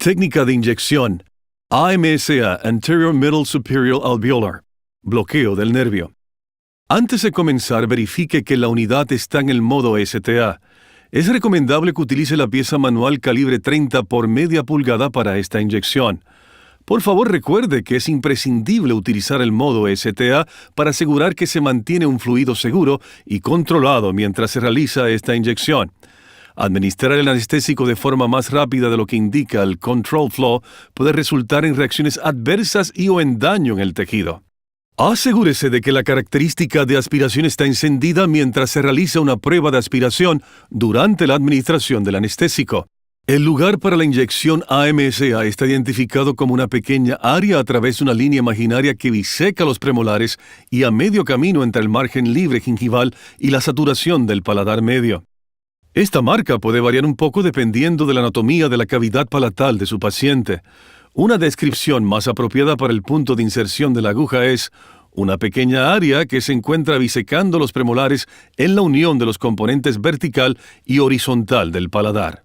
Técnica de inyección. AMSA, Anterior Middle Superior Alveolar. Bloqueo del nervio. Antes de comenzar, verifique que la unidad está en el modo STA. Es recomendable que utilice la pieza manual calibre 30 por media pulgada para esta inyección. Por favor, recuerde que es imprescindible utilizar el modo STA para asegurar que se mantiene un fluido seguro y controlado mientras se realiza esta inyección. Administrar el anestésico de forma más rápida de lo que indica el control flow puede resultar en reacciones adversas y o en daño en el tejido. Asegúrese de que la característica de aspiración está encendida mientras se realiza una prueba de aspiración durante la administración del anestésico. El lugar para la inyección AMSA está identificado como una pequeña área a través de una línea imaginaria que biseca los premolares y a medio camino entre el margen libre gingival y la saturación del paladar medio. Esta marca puede variar un poco dependiendo de la anatomía de la cavidad palatal de su paciente. Una descripción más apropiada para el punto de inserción de la aguja es una pequeña área que se encuentra bisecando los premolares en la unión de los componentes vertical y horizontal del paladar.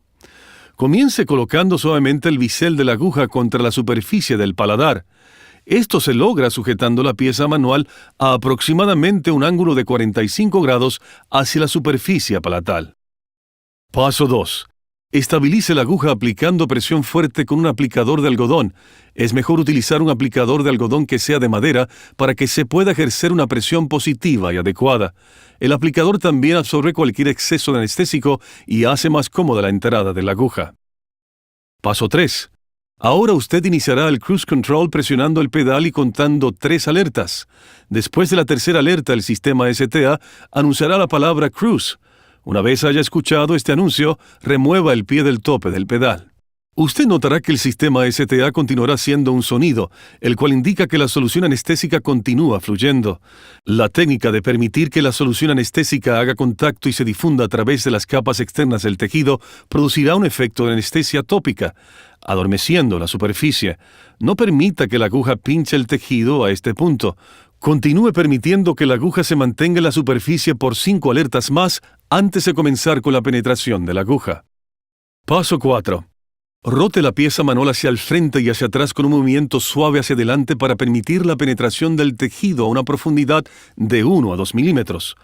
Comience colocando suavemente el bisel de la aguja contra la superficie del paladar. Esto se logra sujetando la pieza manual a aproximadamente un ángulo de 45 grados hacia la superficie palatal. Paso 2. Estabilice la aguja aplicando presión fuerte con un aplicador de algodón. Es mejor utilizar un aplicador de algodón que sea de madera para que se pueda ejercer una presión positiva y adecuada. El aplicador también absorbe cualquier exceso de anestésico y hace más cómoda la entrada de la aguja. Paso 3. Ahora usted iniciará el cruise control presionando el pedal y contando 3 alertas. Después de la tercera alerta, el sistema STA anunciará la palabra cruise. Una vez haya escuchado este anuncio, remueva el pie del tope del pedal. Usted notará que el sistema STA continuará siendo un sonido, el cual indica que la solución anestésica continúa fluyendo. La técnica de permitir que la solución anestésica haga contacto y se difunda a través de las capas externas del tejido producirá un efecto de anestesia tópica, adormeciendo la superficie. No permita que la aguja pinche el tejido a este punto. Continúe permitiendo que la aguja se mantenga en la superficie por 5 alertas más antes de comenzar con la penetración de la aguja. Paso 4. Rote la pieza manual hacia el frente y hacia atrás con un movimiento suave hacia adelante para permitir la penetración del tejido a una profundidad de 1 a 2 milímetros.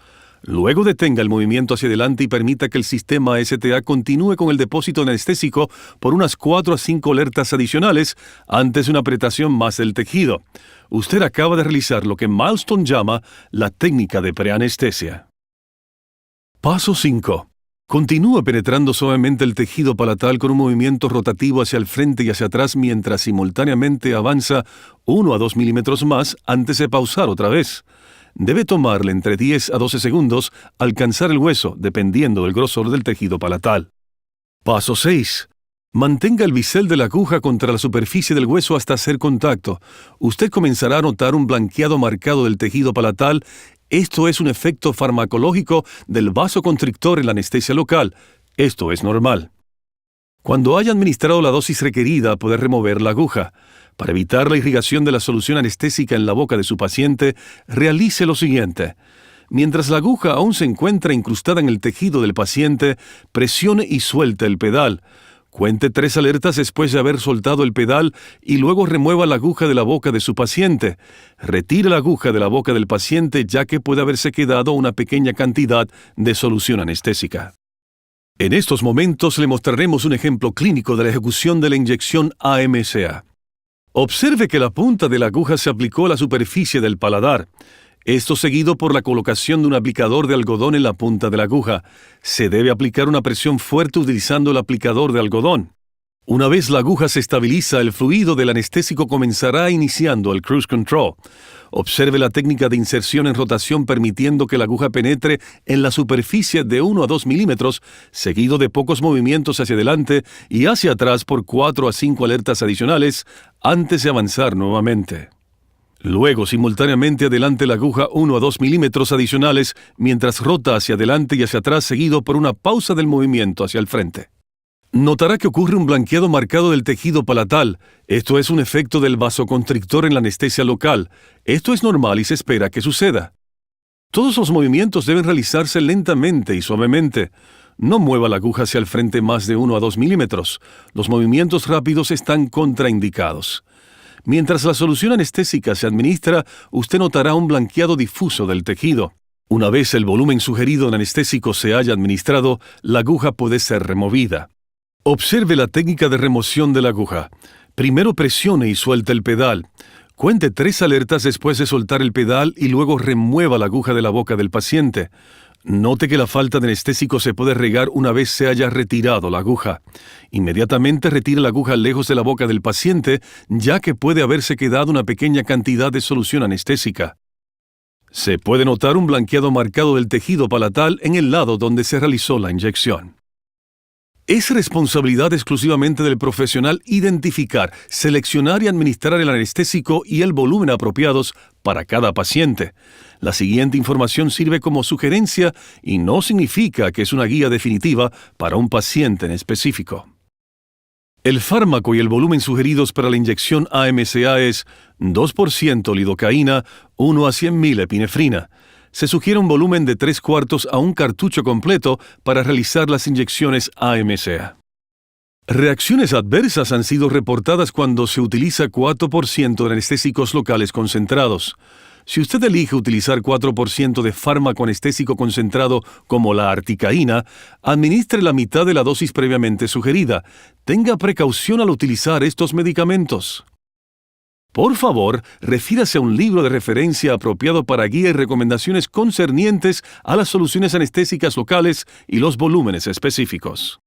Luego detenga el movimiento hacia adelante y permita que el sistema STA continúe con el depósito anestésico por unas 4 a 5 alertas adicionales antes de una apretación más del tejido. Usted acaba de realizar lo que Milestone llama la técnica de preanestesia. Paso 5. Continúa penetrando suavemente el tejido palatal con un movimiento rotativo hacia el frente y hacia atrás mientras simultáneamente avanza 1 a 2 milímetros más antes de pausar otra vez. Debe tomarle entre 10 a 12 segundos alcanzar el hueso, dependiendo del grosor del tejido palatal. Paso 6. Mantenga el bisel de la aguja contra la superficie del hueso hasta hacer contacto. Usted comenzará a notar un blanqueado marcado del tejido palatal. Esto es un efecto farmacológico del vasoconstrictor en la anestesia local. Esto es normal. Cuando haya administrado la dosis requerida, puede remover la aguja. Para evitar la irrigación de la solución anestésica en la boca de su paciente, realice lo siguiente. Mientras la aguja aún se encuentra incrustada en el tejido del paciente, presione y suelte el pedal. Cuente 3 alertas después de haber soltado el pedal y luego remueva la aguja de la boca de su paciente. Retire la aguja de la boca del paciente ya que puede haberse quedado una pequeña cantidad de solución anestésica. En estos momentos le mostraremos un ejemplo clínico de la ejecución de la inyección AMSA. Observe que la punta de la aguja se aplicó a la superficie del paladar. Esto seguido por la colocación de un aplicador de algodón en la punta de la aguja. Se debe aplicar una presión fuerte utilizando el aplicador de algodón. Una vez la aguja se estabiliza, el fluido del anestésico comenzará iniciando el cruise control. Observe la técnica de inserción en rotación permitiendo que la aguja penetre en la superficie de 1 a 2 milímetros, seguido de pocos movimientos hacia adelante y hacia atrás por 4 a 5 alertas adicionales antes de avanzar nuevamente. Luego, simultáneamente adelante la aguja 1 a 2 milímetros adicionales mientras rota hacia adelante y hacia atrás seguido por una pausa del movimiento hacia el frente. Notará que ocurre un blanqueado marcado del tejido palatal. Esto es un efecto del vasoconstrictor en la anestesia local. Esto es normal y se espera que suceda. Todos los movimientos deben realizarse lentamente y suavemente. No mueva la aguja hacia el frente más de 1 a 2 milímetros. Los movimientos rápidos están contraindicados. Mientras la solución anestésica se administra, usted notará un blanqueado difuso del tejido. Una vez el volumen sugerido en anestésico se haya administrado, la aguja puede ser removida. Observe la técnica de remoción de la aguja. Primero presione y suelte el pedal. Cuente 3 alertas después de soltar el pedal y luego remueva la aguja de la boca del paciente. Note que la falta de anestésico se puede regar una vez se haya retirado la aguja. Inmediatamente retire la aguja lejos de la boca del paciente, ya que puede haberse quedado una pequeña cantidad de solución anestésica. Se puede notar un blanqueado marcado del tejido palatal en el lado donde se realizó la inyección. Es responsabilidad exclusivamente del profesional identificar, seleccionar y administrar el anestésico y el volumen apropiados para cada paciente. La siguiente información sirve como sugerencia y no significa que es una guía definitiva para un paciente en específico. El fármaco y el volumen sugeridos para la inyección AMCA es 2% lidocaína, 1 a 100.000 epinefrina. Se sugiere un volumen de 3/4 a un cartucho completo para realizar las inyecciones AMCA. Reacciones adversas han sido reportadas cuando se utiliza 4% de anestésicos locales concentrados. Si usted elige utilizar 4% de fármaco anestésico concentrado como la articaína, administre la mitad de la dosis previamente sugerida. Tenga precaución al utilizar estos medicamentos. Por favor, refírase a un libro de referencia apropiado para guía y recomendaciones concernientes a las soluciones anestésicas locales y los volúmenes específicos.